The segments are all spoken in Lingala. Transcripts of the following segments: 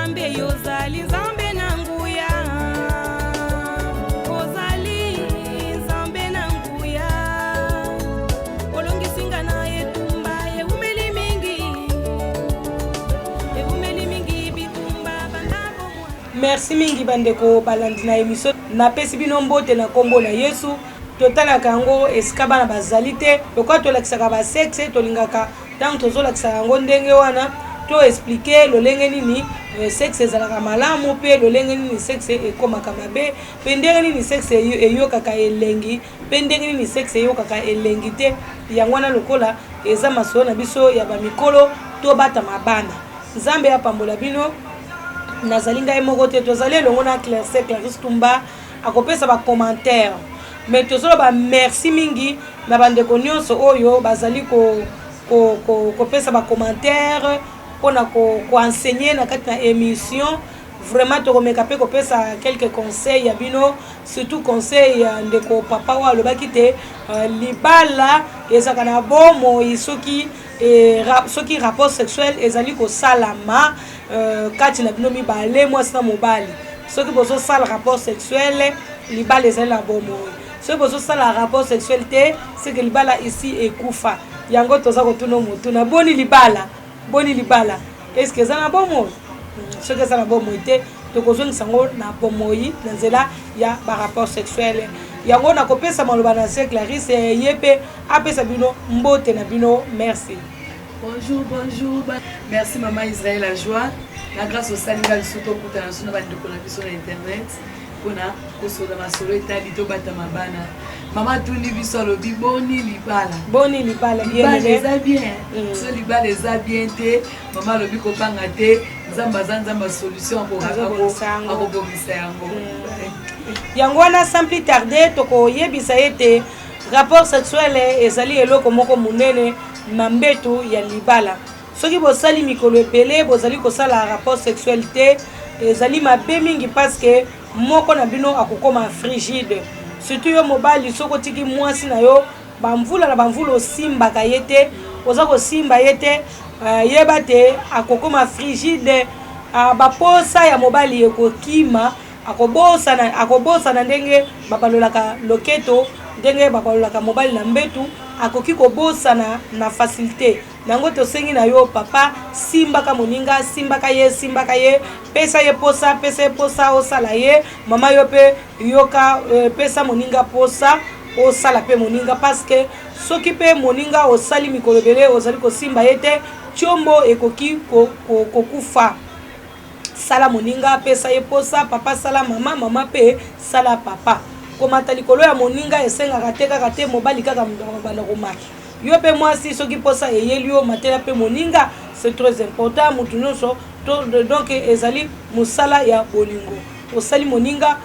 Nzambe yozali Nzambe nanguya. Ozali Nzambe nanguya. Olongi singa na etumba evumeli mingi. Evumeli mingi bitumba bandako. Merci mingi bandeko balandi na émission. Na pesi bino mbote na kombo na Yesu. Totala kango esika na bazali te. Lokwa tolakisaka ba sexe tolingaka tant tozolakisa yango ndenge wana to expliquer lolenge nini sexe ezalaka malamu pe lolenge nini sexe ekomaka mabe pe ndenge nini sexe eyokaka elengi pe ndenge nini sexe eyokaka elengi te. Yango wana lokola eza masolo na biso ya bamikolo to bata mabana. Nzambe apambola bino. Nazali ngai moko te tozali elongo na Clarisse Tumba akopesa ba commentaire. Mais tozolo ba merci mingi na bandeko nyonso oyo bazali ko pesa ba commentaire pona ko enseigner na kati na émission. Vraiment to komeka pe ko pesa quelques conseils ya bino, surtout conseil ya ndeko papa wa lobaki te libala ezaka na bomo soki rapport sexuel ezali ko salama kati na bino mibale mwasi na mobali. Soki bozo sala rapport sexuel libala ezali na bomo. Ce bozo sala rapport sexuel te c'est que libala ici ekufa. Yango toza kotuna mutu na boni libala. Est-ce que ça na bomo? Ce que ça na bomo te to kozongi sango na bomoyi na nzela ya ba rapport sexuel. Yango na kopesa maloba na se Clarisse yepe apesa bino mbote na bino. Merci. Bonjour. Merci maman Israël la joie. La grâce au Sénégal surtout pour ta nation va de connaître sur internet. Kuna kosoda masolo etali to bata mabana. Mama tuni biso lobi boni libala bien so libala eza bien te mama lobi ko banga te nzamba solution pour akobomisa yango. Yango wana sans plus tarder toko yebisa ete rapport sexuel ezali eloko moko munene na mbetu ya libala. Soki bosali mikolo epele bozali kosala rapport sexuel te ezali mabe mingi parce que moko na bino akokoma frigide. Surtout yo mobali soko tiki mwasi na yo bamvula osimbaka yete oza kosimba yete yeba te akokoma frigide. Baposa ya mobali ekokima akobosa na ndenge babalolaka loketo ndenge babalolaka mobali na mbetu akoki kobosa na facilité. Nango tosengi na yo papa simbaka moninga simbaka ye pesa ye posa osala ye mama yo pe yoka pesa moninga posa osala pe moninga parce que soki pe moninga osali mikolo bele ozali kosimba yete chombo ekoki kokufa. Sala moninga pesa ye posa papa sala mama pe sala papa. Komata likolo ya moninga esengaka te kaka te mobali kaka bana komaki. Yo pe mwasi soki posa eyeli yo matela pe moninga c'est très important mutu nyonso donc ezali musala ya bolingo. Osali moninga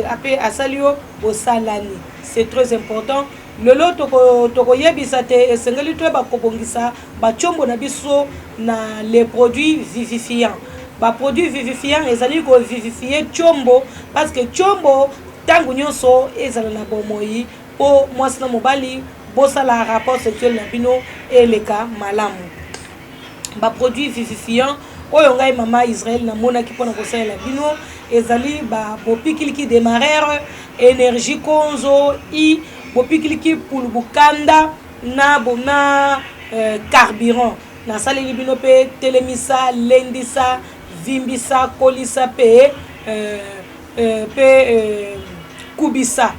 ape asali yo osalani. C'est très important. Lelo toko yebisa te esengeli to ba kobongisa ba chombo na biso na les produits vivifiants. Ba produits vivifiants ezali ko vivifier chombo parce que chombo tangu nyonso ezala na bomoyi po mwasi na mobali bosa la rapport sexuel na bino eleka malamu. Ba produit vivifiant oyo ngai mama Israël na mona ki pona kosala bino ezali ba bopikiliki démarreur énergie konzo i bopikiliki pulbukanda na bona carburant na saleli bino pe telemisa lendisa vimbisa kolisa pe kubisa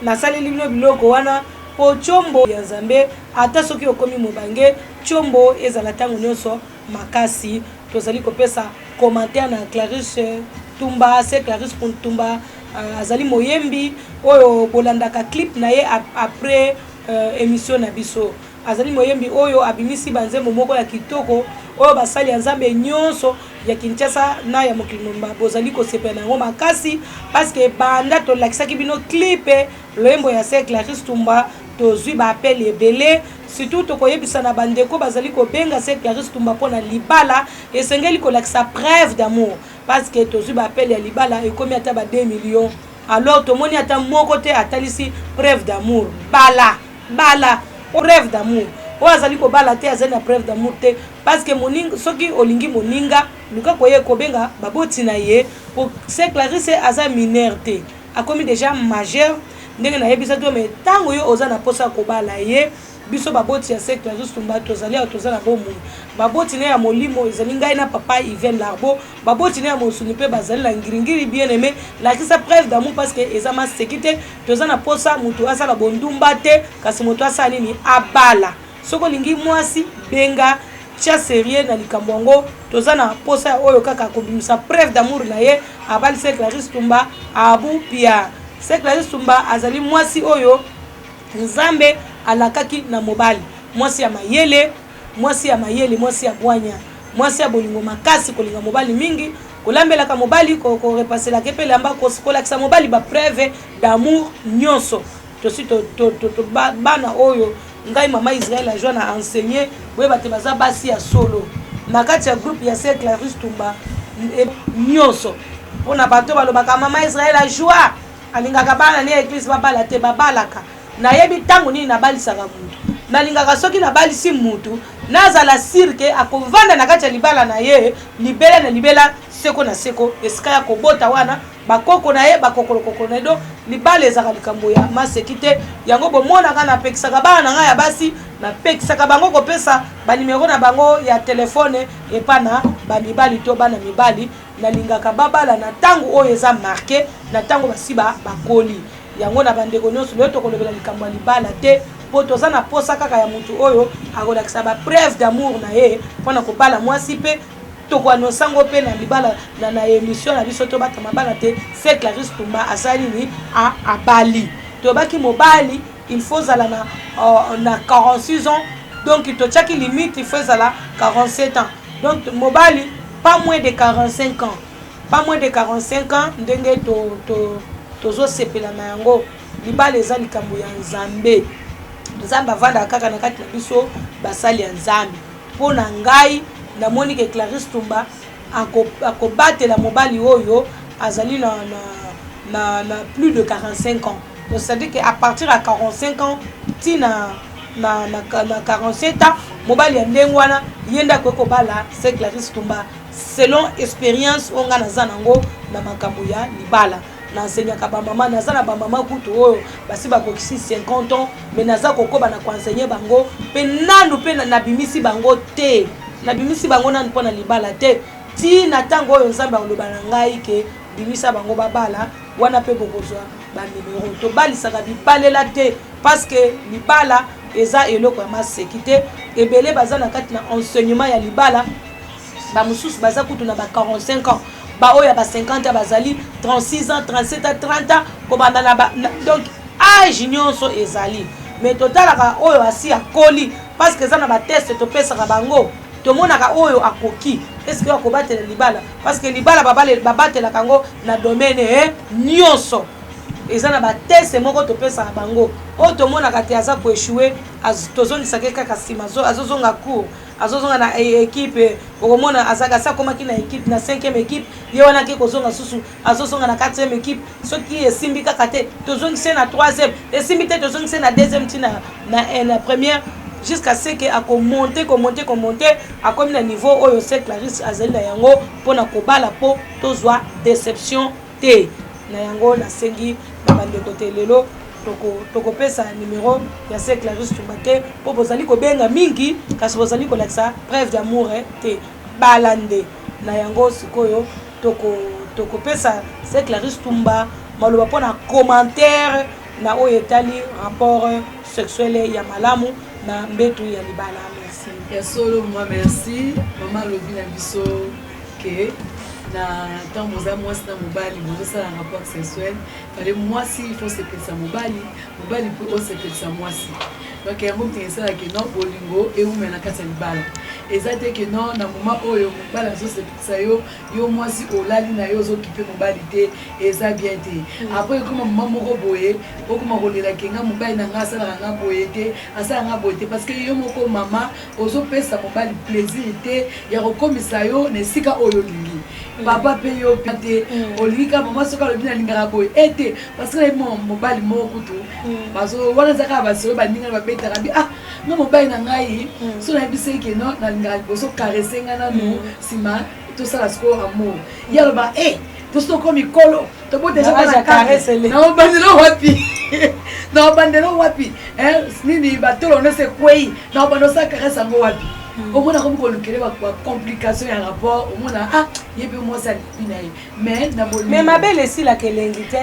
na saleli bino biloko wana po chombo ya Nzambe ata soki okomi mobange chombo ezala tango nyonso makasi. Tozali kopesa commentaire na Clarisse Tumba c'est Clarisse Tumba azali moyembi oyo bolandaka clip na ye après émission na biso. Azali moyembi oyo abimisi banzembo moko ya kitoko oyo basali ya Nzambe nyonso ya Kinshasa na ya mokili momba bozali kosepela nango makasi parce que banda tolakisaki bino clip loyembo ya se Clarisse Tumba tozwi ba appel ebele surtout tokoyebisa na bandeko bazali kobenga se Clarisse Tumba pona libala esengeli kolakisa preuve d'amour parce que tozwi ba appel ya libala ekomi ata ba 2 millions alors tomoni ata moko te atalisi preuve d'amour bala preuve d'amour o azali ko bala te azali na preuve d'amour te parce que moninga soki olingi moninga luka koye kobenga baboti na ye pour c'est Clarisse aza mineur te akomi déjà majeur ndenge na yebisa to mais tango yo oza na posa kobala ye biso baboti ya c'est Clarisse Tumba tozali tozala bomu baboti ne ya molimo ezali ngai na papa Yven Larbo baboti ne ya mosuni pe bazali la ngiringiri bien aimé la kisa preuve d'amour parce que ezama sécurité tozana posa mutu asala bondumba te kasi mutu asala nini abala soko lingi mwasi benga tia sérieux na likambo yango tozana posa oyo kaka kobimisa preuve d'amour na ye abali c'est Clarisse Tumba abu pia c'est Clarisse Tumba azali mwasi oyo nzambe alakaki na mobali mwasi ya mayele mwasi ya bwanya mwasi ya bolingo makasi kolinga mobali mingi kolambelaka mobali ko repasser ke pele amba kolakisa mobali ba preuve d'amour nyonso tosi to bana oyo ngai mama Israël a joie na enseigner boye bate baza basi ya solo na kati ya groupe ya c'est Clarisse Tumba nyonso pona bato balobaka mama Israël a joie alingaka bana ne église babala te babalaka na yebi tango nini nabalisaka mutu nalingaka soki nabalisi mutu nazala sirke akovanda na kati ya libala na ye libela na libela seko na seko esika ya kobota wana bakoko na ye bakokolo na ye do libala ezaka likambo ya masekite yango bomonaka napekisaka bana na ngai ya basi napekisaka bango kopesa banimero na bango ya telefone epa na bamibali to bana mibali nalingaka babala na tango oyo eza marke na tango basi bakoli yango na bandeko nyonso leo tokolobela likambo ya libala te po toza na posa kaka ya mutu oyo akolakisa ba preuve d'amour na ye mpona kobala mwasi pe tokoanosango pe na libala na émission na biso to bata mabala te c'est Clarisse Tumba asali ni abali tobaki mobali il faut zala na 46 ans donc totiaki limite il faut zala 47 ans donc mobali pas moins de 45 ans ndenge tozosepela na yango libala eza likambo ya nzambe nzambe avanda kaka na kati na biso basali ya nzambe mpo na ngai namoni ke Clarisse Tumba akobatela mobali oyo azali na plus de 45 ans donc c'est-à-dire que à partir à 45 ans tina na 47 ans mobali ya ndenge wana yenda kobala c'est Clarisse Tumba selon expérience onga naza nango na makambo ya libala n'enseignaka ba mama nazana ba mama kutu oyo basi bakokisi 50 ans mais naza kokoba na enseigner bango pe nanu pe na bimisi bango te na bimisi bango nanu pona libala te ti na tango oyo nzambe aloba na ngai ke bimisa bango babala wana pe bokozwa ba numéro to balisaka bibalela te parce que libala eza eloko ya masekite ebele baza na kati na enseignement ya libala ba mususu baza kutu na ba 45 ans ba oya ba 50 ans bazali 36 ans 37 ans 30 ans kobanda na donc âge nyonso ezali mais totalaka oyo asi akoli parce que ça na ba test to pesaka bango to monaka oyo akoki est-ce que akobatela libala parce que libala babatela kango na domaine nyonso eza na ba test moko to pesaka bango o to monaka te aza ko échouer tozongisa kaka sima azozonga cours azozonga na équipe okomona azaka sa komaki na équipe na 5e équipe ye wana ke kozonga susu azozonga na 4e équipe soki esimbi kaka te tozongisa na 3e esimbi te tozongisa na 2e tina na première jusqu'à ce que a monter a comme le niveau oyo c'est Clarisse azali na yango pona kobala po tozwa déception te na yango na sengi na bande côté lelo toko pesa numéro ya c'est Clarisse Tumba te po bozali ko benga mingi kasi bozali ko lakisa preuve d'amour te balande na yango sikoyo toko pesa c'est Clarisse Tumba maloba pona commentaire na oyo etali rapport sexuel ya malamu na mbetu ya libala. Merci ya solo moi merci mama lobi na biso ke na tant moza mwasi na mobali bozosala rapport sexuel fallait mwasi il faut sepelisa mobali po osepelisa mwasi donc yango mtingisala ke non bolingo eume na kati ya libala eza te ke non na moment oyo mobali azosepelisa yo mwasi olali na yo ozokipe mobali te eza bien te après ekoma mama moko boye okoma kolela ke nga mobali na nga asalaka nga boye te asalaka nga boye te parce que yo moko mama ozopesa mobali plaisir te ya kokomisa yo na esika oyo olingi papa pe yo te olingi ka mama soki alobi nalingaka boye ete parce que mobali moko kutu bazo wana ezaka basolo baninga babetaka bi ah nga mobali na ngai so nayebisa eke no nalingaka liboso karese nga nanu nsima tout ça la score amour ya le ba tout ce comme mikolo to bo déjà la caresse non bandelo wapi nini ba tolo ne se kwei non bando ça caresse ngo wapi au moins comme ko lukele ba complication ya rapport au moins yebe moi ça mais ma belle esi la kelengite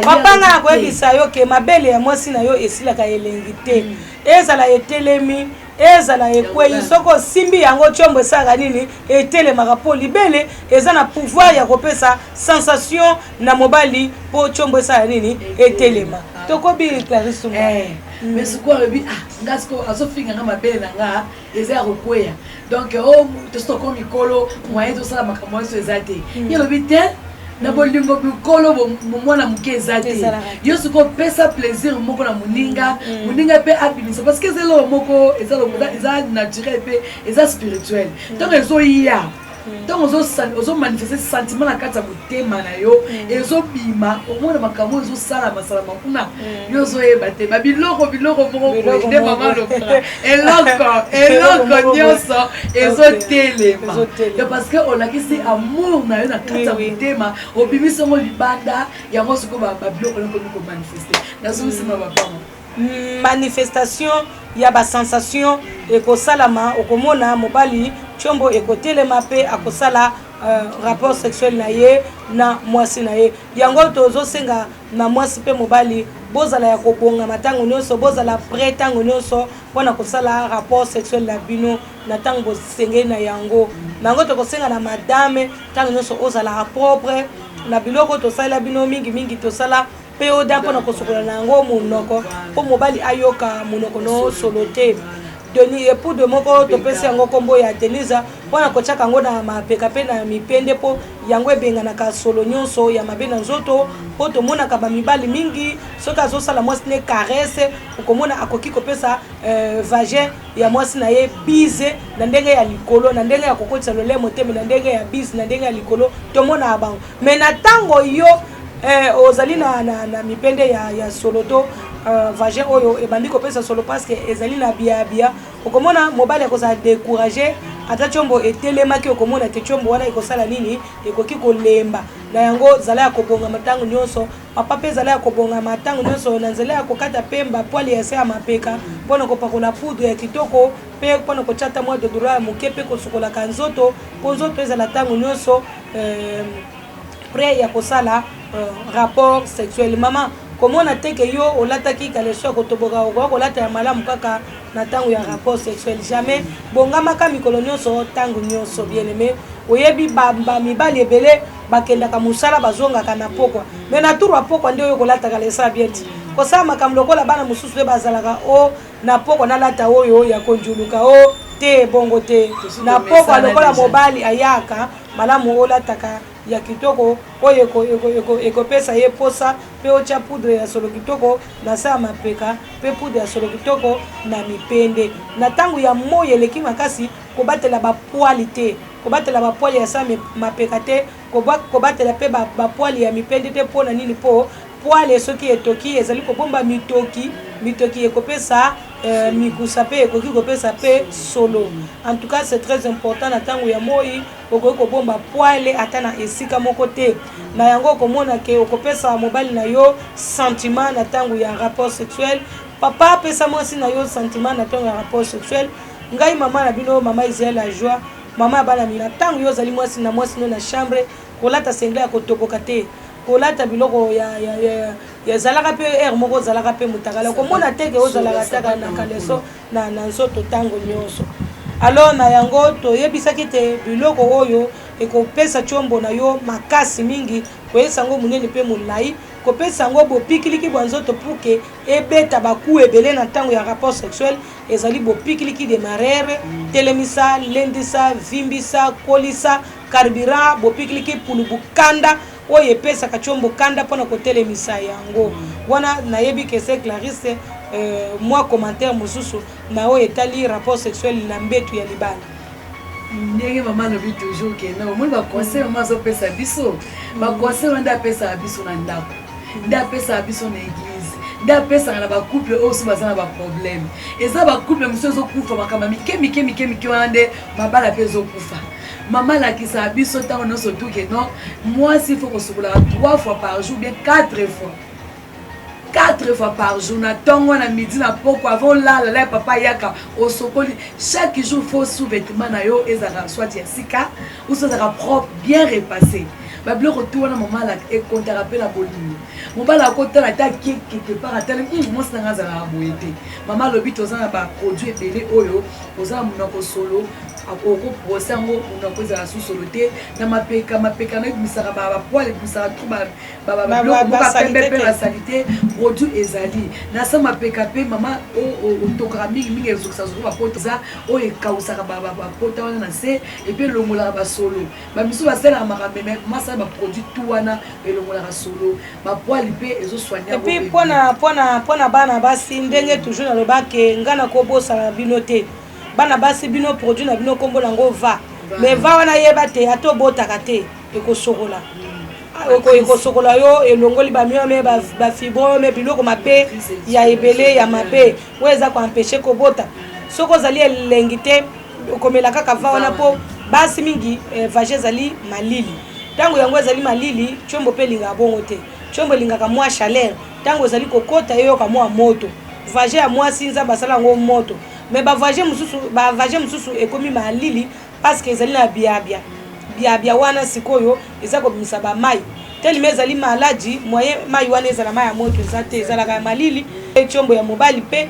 papa nga ko ebisa yo ke ma belle ya moi sina yo esi la ka elengite ezala etelemi ezala ekwei soko simbi yango chombo esaka nini etelemaka po libele eza na pouvoir ya kopesa sensation na mobali po chombo esaka nini etelema tokobi Clarisse mais ce quoi rebi ngasko azofinga nga mabele na nga eza ya kokwea donc to stoko mikolo moyen to sala makambo so ezate ye lobi te na bolingo bikolo mwana muke ezate yo suko pesa plaisir moko na muninga pe abinisa parce que zelo moko eza naturel pe eza spirituel donc ezo ya donc ozo manifester sentiment na kati ya motema na yo ezobima omona makambo ezosala masalama kuna yo ozoyeba te babiloko moko nde mama lokola eloko nyonso ezotelema parce que olakisi amour na yo na kati ya motema obimisi yango libanda yango siko babiloko nakomi komanifeste nazongisima bapama manifestation ya basensation ekosalama okomona mobali chombo ekotelema pe akosala rapport sexuel na ye na mwasi na ye yango tozosenga na mwasi pe mobali bozala ya kobonga matango nyonso bozala prêt tango nyonso mpona kosala rapport sexuel na bino na ntango bosengeli na yango nango tokosenga na madame ntango nyonso ozalaka propre na biloko tosala bino mingi tosala pe oda mpona kosokola na yango monoko mpo mobali ayoka monoko no solo te Denis époux de moko topesi yango kombo ya Denisa mpona kotiaka yango na mapeka mpe na mipende mpo yango ebenganaka solo nyonso ya mabe na nzoto mpo tomonaka bamibali mingi soki azosala mwasi ne caresse okomona akoki kopesa vagin ya mwasi na ye bise na ndenge ya likolo na ndenge ya kokotisa lolemo te me na ndenge ya bise na ndenge ya likolo tomona bango me na ntango yo ozali na mipende ya solo to vagin oyo ebandi kopesa solo parce que ezali na biabia okomona mobali akozala découragé ata chombo etelemaki okomona te chombo wana ekosala nini ekoki kolemba na yango zala ya kobonga matango nyonso papa pe zala ya kobonga matango nyonso na nzela ya kokata pemba poali ya se ya mapeka mpona kopakola poudre ya kitoko pe mpona kochata mwa dodora ya moke pe kosukolaka nzoto mpo nzoto ezala ntango nyonso prêt ya kosala rapport sexuel mama komona teke yo olataki kalesho kotoboka okolata ya malamu kaka na tango ya rapport sexuel jamais bongamaka mikolo nyonso tango nyonso bien aimé oyebi mibali ebele bakendaka musala bazongaka na pokwa me na turu ya pokwa nde oyo kolataka lesa bieti kosala makambo lokola bana mosusu mpe bazalaka na pokwa nalata oyo ya konjuluka te bongo te na pokwa lokola mobali ayaka malamu olataka ya kitoko oyo ekopesa ye posa pe ocha poudre ya solo kitoko na saa mapeka pe poudre ya solo kitoko na mipende na tango ya moyo eleki makasi kobatela bapoali te kobatela bapoali ya saa mapeka te kobatela pe bapoali ya mipende te mpona nini po poali soki etoki ezali kobomba mitoki ekopesa mikusa pe ekoki kopesa pe solo en tout cas c'est très important na tango ya moi okoki kobomba poile ata na esika moko te na yango okomona ke okopesa mobali na yo sentiment na tango ya rapport sexuel papa apesa mwasi na yo sentiment na tango ya rapport sexuel ngai mama na bino mama Israel la joie mama bana mina tango yo zali mwasi no na chambre kolata sengle ya kotoboka te kolata biloko ya zalaka pe moko zalaka pe mutakala komona teke ozalaka taka na kaleso na nzoto tango nyonso alors na yango toyebisaki te biloko oyo ekopesa chombo na yo makasi mingi koyesa yango munene pe molai kopesa yango bopikiliki bwa nzoto puke ebeta baku ebele na ntango ya rapport sexuel ezali bopikiliki de marere telemisa lendisa vimbisa kolisa carburant bopikiliki pulubu kanda oyo epesaka chombo kanda mpona kotelemisa yango wana nayebi ke se Clarisse moi commentaire mosusu na oyo etali rapport sexuel na mbetu ya libala ndenge mama lobi toujours ke na omoni baconseil mama azopesa biso baconseil nde apesaka biso na ndako nde apesaka biso na église nde apesaka na bacouple oyo so baza na baproblème eza bacouple mosusu ezokufa makambo mike wana nde mabala mpe ezokufa maman lakisa biso ntango nyonso tuke non mwasi il faut kosokolaka 3 fois par jour bien 4 fois 4 fois par jour na ntongo na midi na poko avant lala la papa yaka osokoli chaque jour faut sous-vêtement na yo ezalaka soit ya sika ou soit ezalaka propre bien repassé babiloko tu wana mama la ekontaka mpe na bolimi mobala akotala ata quelque part atali mwasi nanga azalaka boye te mama alobi toza na baproduit ebele oyo oza na monoko solo okoposa yango monoko ezala susolo te na mapeka na ebimisaka bapoile ebimisaka tro pembe mpe basali te produit ezali na sa mapeka mpe mama otokaka mingimingi ezokisa zoko bapota eza oyo ekausaka bapota wana na se epe elongolaka basolo bamisu basalaka makambe masala baproduit tu wana elongolaka solo bapoile mpe ezosoigne epuis mpona bana basi ndenge toujours nalobake nga nakobosana bino te bana basi bino produit na bino kombo nango va mais va wana yeba te atobotaka te ekosokola ekosokola yo elongoli bamiome bafibrome biloko mabe ya ebele ya mabe oyo eza koampeshe kobota soki ozali elengi te okomela kaka va wana mpo basi mingi vage ezali malili ntango yango ezali malili tiombo mpe elingaka bongo te tiombo elingaka mwa chaleur ntango ezali kokota eyoka mwa moto vage ya mwasi nzambe asala yango moto mais bavage mosusu ekomi malili parce que ezali na biabia wana sikoyo eza kobimisa bamai telime ezali maladi moyen mai wana ezala mai ya moto eza te ezalaka ya malili tiombo ya mobali mpe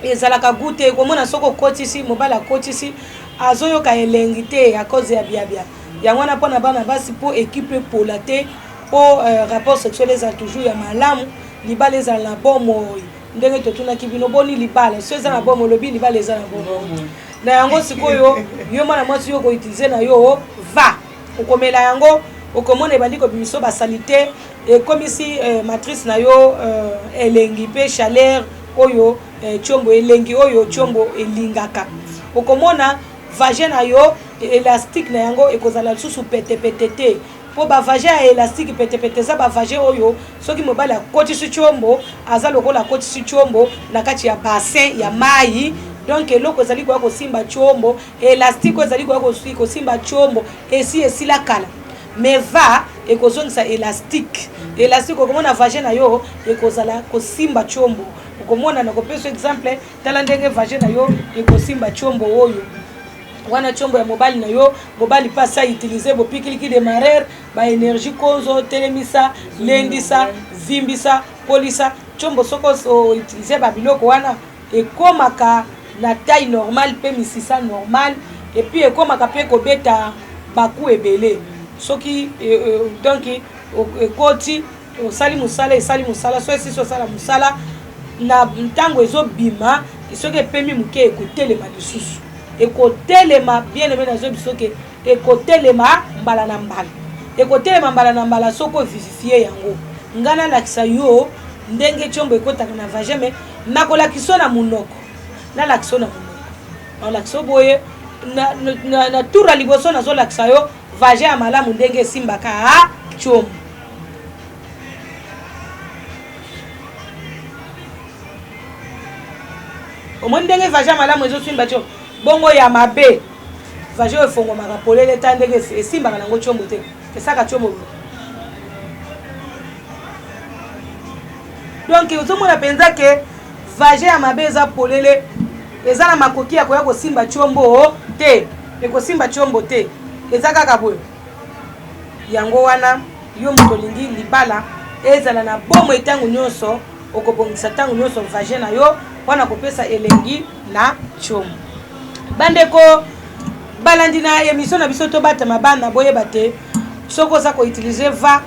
ezalaka gute ekomona soko okotisi mobali akotisi azoyoka elengi te à cause ya biabia yango wana mpona bana basi mpo ekipe epola te mpo rapport sexuel ezala toujours ya malamu libala ezala na bomoi ndenge totunaki bino boni libala so eza na bomo olobi libala eza na bomo na yango sikoyo yo mwana mwasi yo koutilize na yo va okomela yango okomona ebandi kobimiso basalite ekomisi matrice na yo elengi mpe chaleur oyo tiombo elengi oyo tiombo elingaka okomona vage na yo élastique na yango ekozala lisusu petepete te po bavage ya élastique petepete eza bavage oyo soki mobali akotisi tiombo aza lokola akotisi tiombo na kati ya bassin ya mai donc eloko ezali koya kosimba tiombo élastique oyo ezali koya kosimba tiombo esi esila kala mais va ekozongisa élastique okomona vage na yo ekozala kosimba tiombo okomona na kopesa exemple tala ndenge vage na yo ekosimba tiombo oyo wana tiombo ya mobali na yo mobali mpe asa utilize bopikiliki démarreur baénergie konzo telemisa lendisa vimbisa polisa tiombo soko outilize babiloko wana ekomaka na taille normale mpe misisa normale epuis ekomaka mpe kobeta baku ebele soki donc ekoti osali mosala so esisi osala mosala na ntango ezobima soki epemi moke ekotelema lisusu ekotelema bien aimé nazo bisoke ekotelema mbala na mbala ekotelema mbala na mbala soko vivifie yango ngana lakisa yo ndenge tiombo ekotaka na vage me nakolakisa na munoko nalakisa na munoko nalakisa boye na tour liboso nazolakisa yo vage ya malamu ndenge esimbaka tiombo omoni ndenge vage ya malamu ezosimba tiombo bongo ya mabe vage oyo efongomaka polele ta ndenge esimbaka nango tiombo te esaka tiombo donc ozomona mpenza ke vage ya mabe eza polele eza na makoki ya koya kosimba tiombo te ekosimba tiombo te eza kaka boye yango wana yo moto olingi libala ezala na bomo ntango nyonso okobongisa ntango nyonso vage na yo wana kopesa elengi na tiombo bandeko balandi na émission na biso tobatama bana boyeba te soko oza koutilize va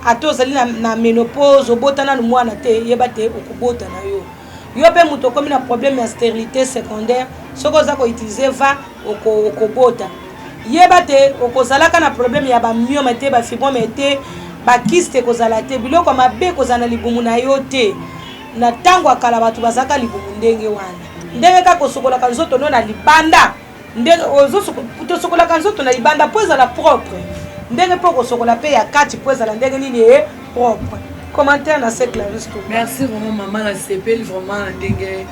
ate ozali na ménopause obota nanu mwana te yeba te okobota na yo yo mpe moto okomi na problème ya stérilité secondaire soko oza koutilize va okobota yeba te okozalaka na problème ya bamiome te bafibrome te bakiste ekozala te biloko mabe ekozala na libumu na yo te na ntango akala bato bazalaka libumu ndenge wana ndenge kaka osokolaka nzoto no na libanda ndenge tosokolaka nzoto na libanda mpo ezala propre ndenge mpo kosokola mpe ya kati mpo ezala ndenge nini ye propre commentaire na se Clarisse to merci vraiment maman na sepeli vraiment na ndenge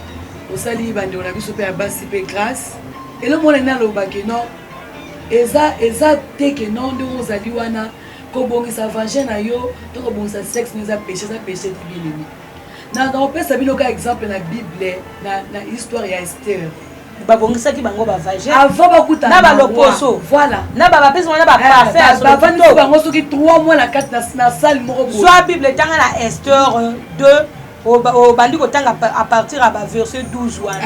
osali bandeko na biso mpe ya basi mpe grâce elomona nini alobaki non eza te ke non nde ozali wana kobongisa vagin na yo to kobongisa sexe no eza péché te bien aimé. Nakopesa bino ka exemple na Bible na histoire ya Esther. Babongisaki bango ba vagin avant bakuta na baloposo voilà na bapesa wana ba parfait bavandi bango soki 3 mois na kati na salle moko boye. Soit Bible tanga na Esther 2 au bandi kotanga à partir à verset 12 wana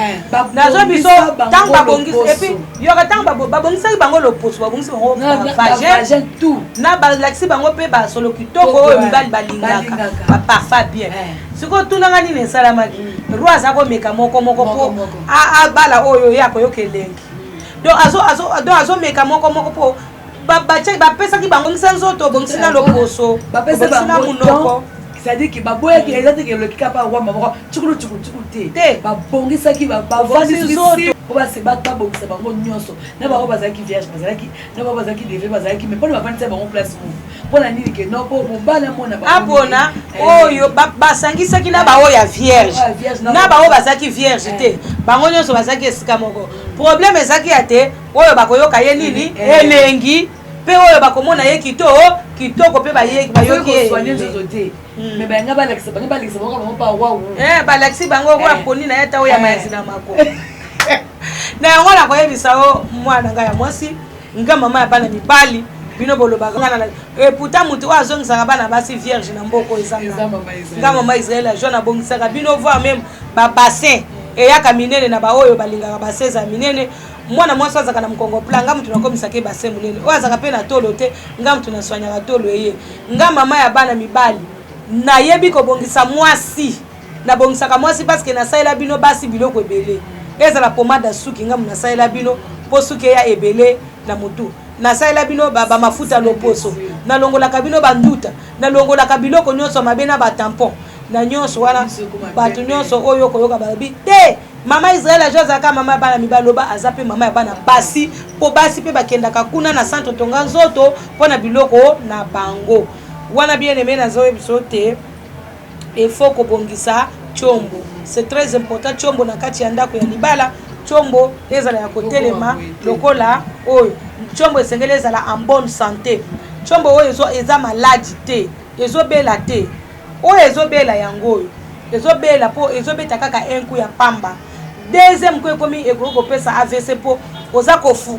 nazo biso tanga babongisa et puis yoka tanga babongisaki bango loposo babongisa bango vagin tout na balakisi bango pe ba solo kitoko oyo mibali balingaka ba parfait bien siko tunanga nini esalamaki roi aza komeka moko po abala oyo ya koyoka elengi donc azomeka moko po bapesaki bango ngisa nzoto bongisi na loposo bapesa na munoko. C'est-à-dire que baboya qui est que le kapa wa mama chukulu te babongisaki bavandi soto oba se batba bongisa bango nyonso na ba bazaki vierge bazaki na ba bazaki deve bazaki mais pas ba vandi bango place mo pona nini ke no po bana mona ba abona oyo basangisaki na ba oya vierge na ba oyo bazaki vierge te bango nyonso bazaki esika moko problème ezaki ate oyo bakoyoka ye nini elengi pe oyo bakomona ye kitoko pe bayoki te mais banga balakisa bango pa wa balakisi bango kwa poni na yeta oya mazi na mako na yango na koyebisa o mwana nga ya mwasi nga mama ya bana mibali bino bolobaka ngana pourtant mutu wa zongisaka bana basi vierge na mboko ezanga nga mama Israël a jona bongisaka bino voir même ba bassin eyaka minene na ba oyo balingaka baseza minene mwana mwasi azaka na mkongo pla nga mtu nakomisaka bassin munene oyo azaka pe na tolo te nga mtu naswanyaka tolo eye nga mama ya bana mibali na yebi kobongisa mwasi na bongisaka mwasi parce que na saela bino basi biloko ebele ezala pomade suki nga mna saela bino po suki ya ebele na mutu na saela bino ba mafuta loposo na longola kabino banduta na longola kabiloko nyonso mabena ba tampon na nyonso wana batu nyonso oyo koyoka babi te mama Israël a jozaka mama bana mibaloba azape mama ya bana basi po basi pe bakendaka kuna na centre tonga nzoto pona biloko na bango wana bien aimé na zoe bisote il faut kobongisa chombo c'est très important chombo na kati ya ndako ya libala chombo ezala ya kotelema lokola oyo chombo esengeli ezala en bonne santé chombo oyo eza maladi te ezobela te oyo ezobela yango oyo ezobela po ezobeta kaka un coup ya pamba deuxième coup ekomi ekopesa AVC po oza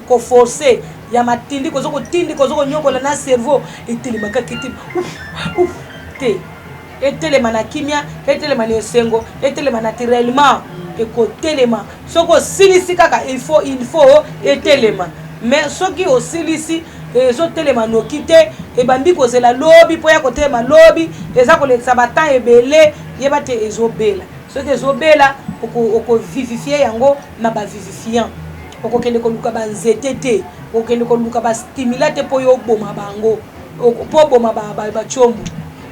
koforcer ya matindi kozokotindi kozokonyokola na cerveau etelemaka kiti te etelema na kimia etelema na esengo etelema naturellement ekotelema soko osilisi kaka il faut etelema mais soki osilisi ezotelema noki te ebandi kozela lobi po ya kotelema lobi eza kolekisa batemps ebele yeba te ezobela soki ezobela okovivifie yango na bavivifiant okokende koluka banzete te okokende koluka bastimula te po yo oboma bango po oboma bachombo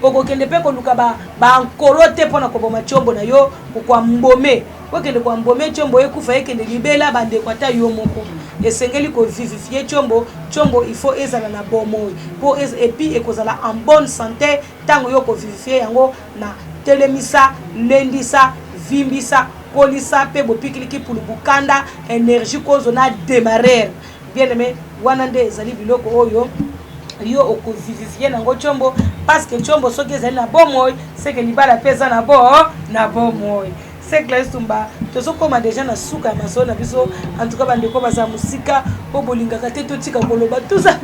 okokende pe koluka bankoro te mpona koboma chombo na yo okwambome okende kwambome chombo ekufa ekende libela bandeko ata yo moko esengeli kovivifie chombo il faut ezala na bomoi po epi ekozala en bonne santé ntango yo kovivifie yango na telemisa lendisa vimbisa kolisa pe bopikiliki pulu bukanda énergie kozona démarrer bien aimé wana nde ezali biloko oyo yo okovivifie nango chombo parce que chombo soki ezali na bomoi c'est que libala pesa na bomoi c'est clair tumba tozokoma déjà na suka ya maso na biso en tout cas bandeko baza musika po bolingaka te totika koloba tout ça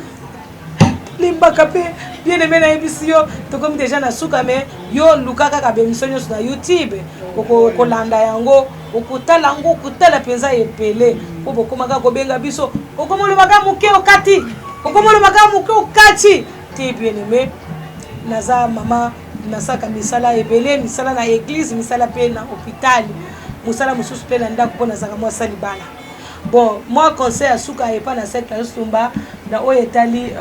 limbaka pe bien aimé na ebisi yo tokomi déjà na suka mais yo lukaka ka bemission nyonso na YouTube okolanda yango okotala yango okotala penza epele po bokomaka kobenga biso okomolobaka moke okati okomolobaka moke okati te bien aimé naza mama nasaka misala ebele misala na église misala pe na hôpital musala mususu pe na ndako po nazaka mwasa libala bon moi conseil asuka epa na secte ya Sumba na oyo etali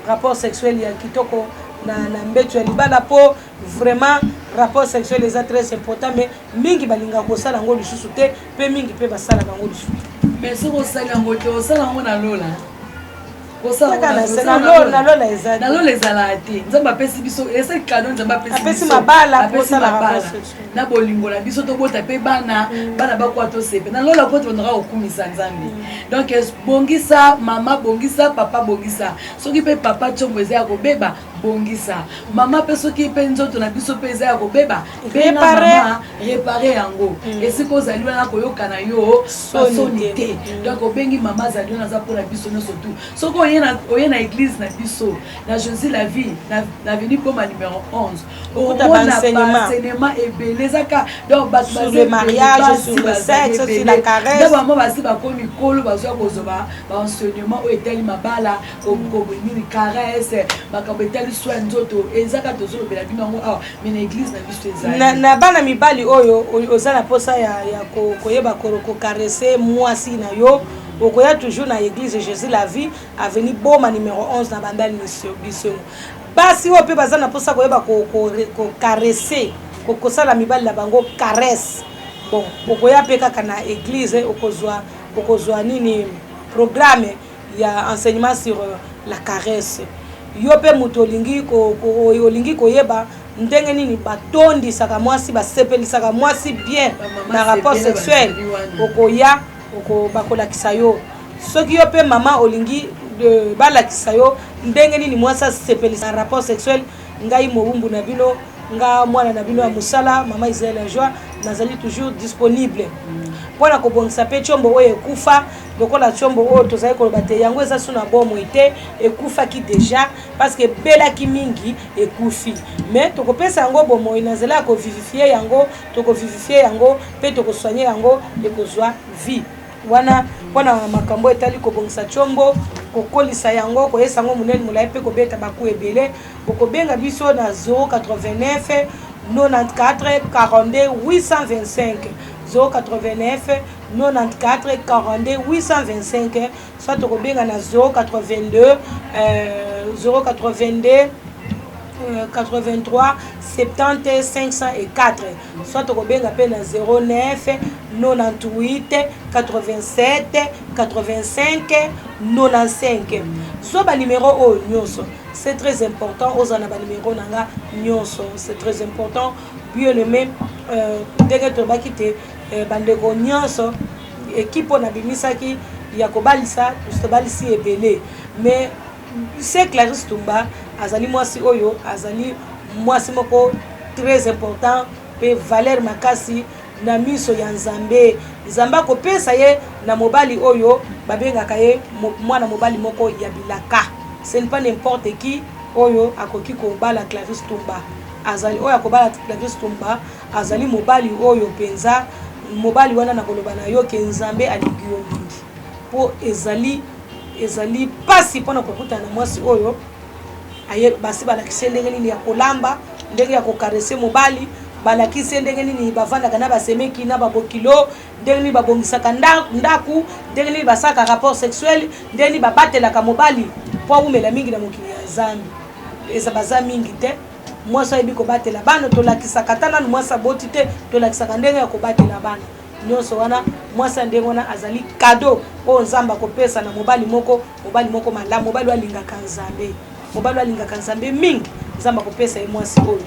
rapport sexuel ya kitoko na mbeto ya libala po vraiment rapport sexuel est très important mais mingi balinga kosala ngo lisusu te pe mingi pe basala ngo lisusu mais soko sala ngo te osala ngo na lola nalola ezala te nzambe apesi biso eza kano nzambe apesi mabala na bolingo na biso tobota mpe bana bakuwa tosepe nalola koti bandaka kokumisa nzambe donc bongisa mama bongisa papa bongisa soki mpe papa ntongo eza ya kobeba bongisa mama mpe soki mpe nzoto na biso mpe eza ya kobeba bena mama repare yango esika ozali wana koyokana yo basoni te donc obengi mama azali wana aza mpona biso nyonso tu soki oye na église na biso na Jésus la vie na veni poma numéro 11 omona baenseignement ebele ezaka donc bato sur le mariage, sur le sexe, sur la caresse bama basi bakomi kolo bazwa kozwa baenseignement oyo etali mabala nini caresse makambo etali soin nzoto ezaka tozolobela bino yango awa mais na église na biso ezali na bana mibali oyo oza na posa ya koyeba kokarese mwasi na yo okoya toujours na église Jésus la vie avenue Boma numéro 11 na bandali biso basi oyo mpe baza na posa koyeba kokarese kokosala mibali na bango caresse bon okoya mpe kaka na église okozwa nini programme ya enseignement sur la caresse yo mpe moto olingi koyeba ndenge nini batondisaka mwasi basepelisaka mwasi bien na rapport sexuel okoya bakolakisa yo soki yo mpe mama olingi balakisa yo ndenge nini mwasi asepelisa na rapport sexuel ngai mobumbu na bino nga mwana na bino ya mosala mama Israël ya joie nazali toujours disponible mpona kobongisa mpe tshombo oyo ekufa lokola tshombo oyo tozali koloba te yango eza suna bomoi te ekufaki déjà parce que belaki mingi ekufi mais tokopesa yango bomoi na nzela ya kovivifie yango tokovivifie yango mpe tokosoigne yango ekozwa vie wana mpona makambo etali kobongisa tshombo kokolisa yango koyesa yango monene molai mpe kobeta baku ebele bokobenga biso na 089 94 42 825 089 94 42 825 soit tokobenga na 082 83 70 504 soit tokobenga pe na 09 98 87 85 95 so ba numéro oyo nyonso c'est très important ozana ba numéro nanga nyonso c'est très important bien aimé ndenge tobaki te bandeko nyonso équipe na bimisaki ya kobalisa tobalisi ebele mais c'est Clarisse Tumba azali mwasi oyo azali mwasi moko très important pe valeur makasi na miso ya nzambe nzambe akopesa ye na mobali oyo babengaka ye mwana mobali moko ya bilaka ce n'est pas n'importe qui oyo akoki kobala Clarisse Tumba azali oyo akobala Clarisse Tumba azali mobali oyo penza mobali wana na koloba na yo ke nzambe alingi yo mingi po ezali pasi mpona kokutana na mwasi oyo aye basi balakisi ndenge nini ya kolamba ndenge ya kokarese mobali balakisi ndenge nini bavandaka na basemeki na babokilo ndenge nini babongisaka ndaku ndenge nini basaka rapport sexuel ndenge nini babatelaka mobali po aumela mingi na mokili ya zambi eza baza mingi te mwasi ayebi kobatela bana tolakisaka ata nanu mwasi aboti te tolakisaka ndenge ya kobatela bana nyonso wana mwasi ndenge wana azali kado oyo nzambe akopesa na mobali moko malamu mobali alingaka nzambe mobali alingaka nzambe mingi nzambe akopesa ye mwasi oyo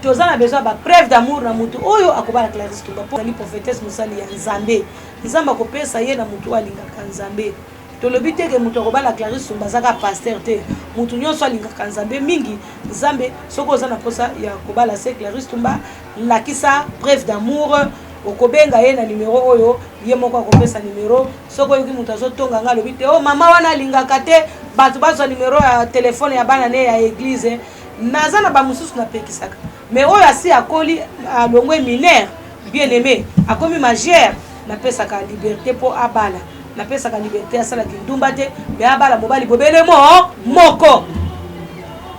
toza na besoin ba preuve d'amour na mutu oyo akobala Clarisse Tumba po ali prophétesse musali ya nzambe nzambe akopesa ye na mutu alingaka nzambe tolobi te ke mutu akobala Clarisse Tumba zaka pasteur te mutu nyonso alingaka nzambe mingi nzambe soko oza na posa ya kobala se Clarisse Tumba lakisa preuve d'amour okobenga ye na numéro oyo ye moko akopesa numéro soko yoki mutu azotonga nga lobi te oh mama wana alingaka te bato bazwa numéro ya telefone ya bana ne ya église naza na bamususu napekisaka mais oyo asi akoli alongwe mineur bien aimé akomi majeur napesaka liberté po abala napesaka liberté asalaki ndumba te mais abala mobali bobele moko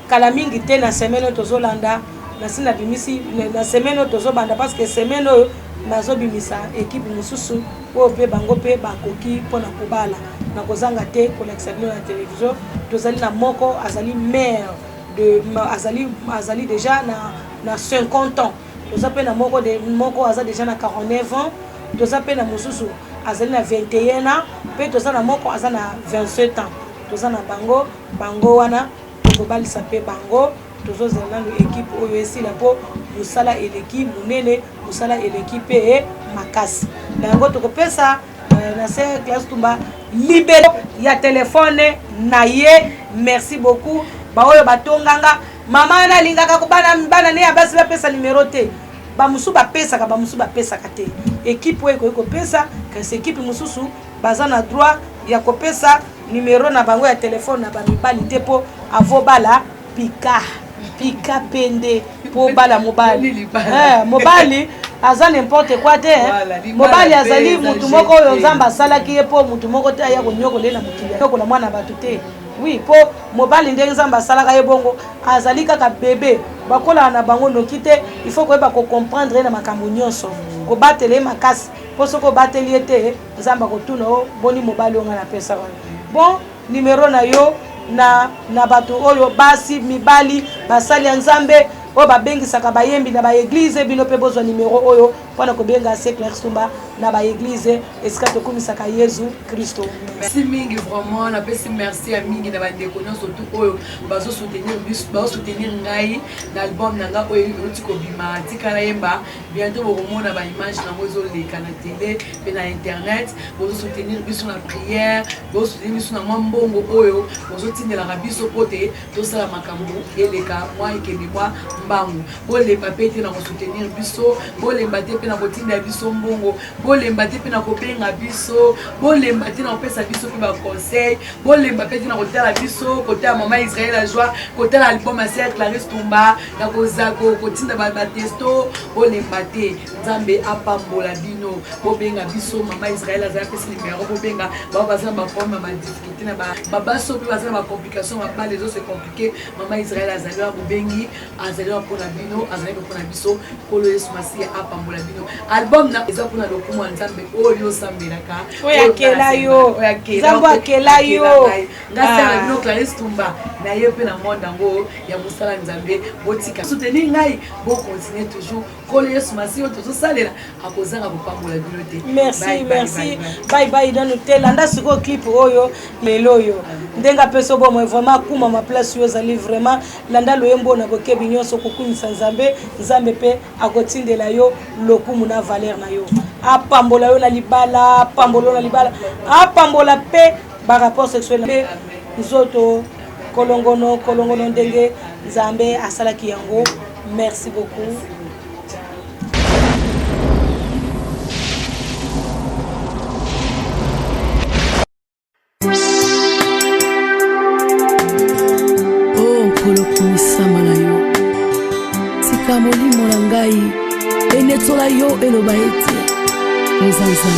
kala mingi te na semaine tozolanda nasina bimisi na semaine tozobanda parce que semaine oyo nazobimisa équipe mususu oyo mpe bango mpe bakoki mpona kobala na kozanga te kolakisa bino na télévision tozali na moko azali maire de azali déjà na 50 ans toza pe na moko aza déjà na 49 ans toza pe na mususu azali na 21 ans pe toza na moko aza na 27 ans toza na bango bango wana tokobalisa mpe bango tozozela nano équipe oyo esila mpo mosala eleki monene mosala eleki mpe makasi na yango tokopesa na se Classe Tumba libero ya telefone na ye merci beaucoup baoyo batonganga mama nalingaka ko bana ne ya basi bapesa numero te bamusu bapesaka te équipe oyo ekoki kopesa kasi équipe mosusu baza na droit ya kopesa numero na bango ya telefone na bamibali te mpo avobala pika pende po bala mobali mobali aza n'importe quoi te mobali azali mutu moko oyo nzambe asalaki ye mpo mutu moko te aya konyokolela mokili yokola mwana bato te oui mpo mobali ndenge nzambe asalaka ye bongo azali kaka bebe bakolaka na bango noki te il faut koyeba kocomprendre ye na makambo nyonso kobatela ye makasi mpo soki obateli ye te nzambe akotuna o boni mobali onga na pesa wana bon numero na yo na bato oyo basi mibali basali ya nzambe oyo babengisaka bayembi na baeglize bino mpe bozwa numero oyo mpona kobenga se Classe Tumba na baeglize esika tokumisaka Yesu Kristo. Merci mingi vraiment napesi merci ya mingi na bandeko nyonso tu oyo bazosoutenir ngai na album na nga oyo euti kobima tikala yemba bientôt bokomona baimage nango ezoleka na tele mpe na internet bozosoutenir biso na prière bozosoutenir biso na mwa mbongo oyo bozotindelaka biso mpo te tosala makambo eleka mwa ekende mwa mbangu bolemba mpe te na kosoutenir biso bolemba te mpe na kotinda biso mbongo bolemba te mpe na kobenga biso bolemba te na kopesa biso mpe baconseil bolemba mpe te na kotala biso kotala mama Israël la joie kotala album ya Sœur Clarisse Tumba na kotinda batesto bolemba te nzambe apambola bino bobenga biso mama Israël azala pesi numero bobenga bao baza na baproblème ya badifficulté na babaso mpe baza na bacomplication mabale ezose compliqué mama Israël azali wa bobengi azali wa mpona bino azali mpona biso kolo Yesu Masiya apambola bino album na eza mpona lokumu ya nzambe oyo osambelaka oyo akela yo nzambe akela yo ngasala bino Clarisse Tumba na ye mpe na monde yango ya mosala nzambe botika soutenir ngai bocontinue toujours kolo Yesu Masiya oyo tozosalela akozanga kopambola bino te merci bye nanu te landa sikoyo clip oyo lelo oyo ndenge apesa obomo vraiment kuma maplace oyo ezali vraiment landa loyembo na bokebi nyonso kokumisa nzambe mpe akotindela yo lokumu na valeur na yo apambola yo na libala apambola mpe barapport sexuel mpe nzoto kolongono ndenge nzambe asalaki yango merci beaucoup. kolokumisama na yo tika molimo na ngai enetola yo eloba ete nzanza